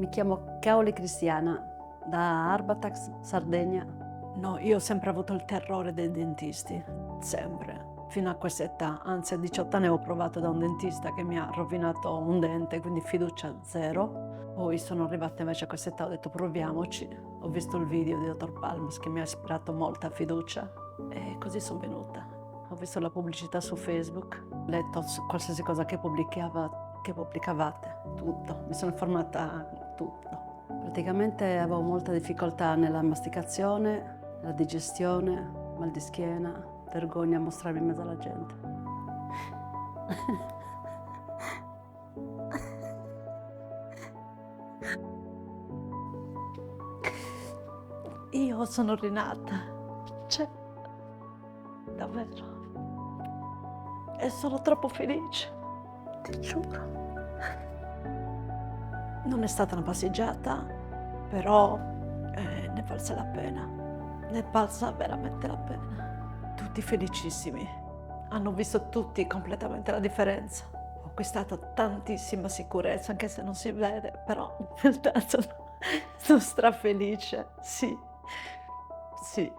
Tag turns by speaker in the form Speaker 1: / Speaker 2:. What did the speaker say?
Speaker 1: Mi chiamo Caoli Cristiana, da Arbatax, Sardegna.
Speaker 2: No, io ho sempre avuto il terrore dei dentisti, sempre. Fino a questa età, anzi a 18 anni ho provato da un dentista che mi ha rovinato un dente, quindi fiducia zero. Poi sono arrivata invece a questa età, ho detto proviamoci. Ho visto il video di Dottor Palmas che mi ha ispirato molta fiducia e così sono venuta. Ho visto la pubblicità su Facebook, ho letto qualsiasi cosa che pubblicavate, tutto. Mi sono informata tutto.
Speaker 1: Praticamente avevo molta difficoltà nella masticazione, nella digestione, mal di schiena, vergogna a mostrarmi in mezzo alla gente.
Speaker 2: Io sono rinata, cioè, davvero. E sono troppo felice, ti giuro. Non è stata una passeggiata, però ne è valsa la pena. Ne è valsa veramente la pena. Tutti felicissimi. Hanno visto tutti completamente la differenza. Ho acquistato tantissima sicurezza, anche se non si vede, però in realtà sono strafelice. Sì, sì.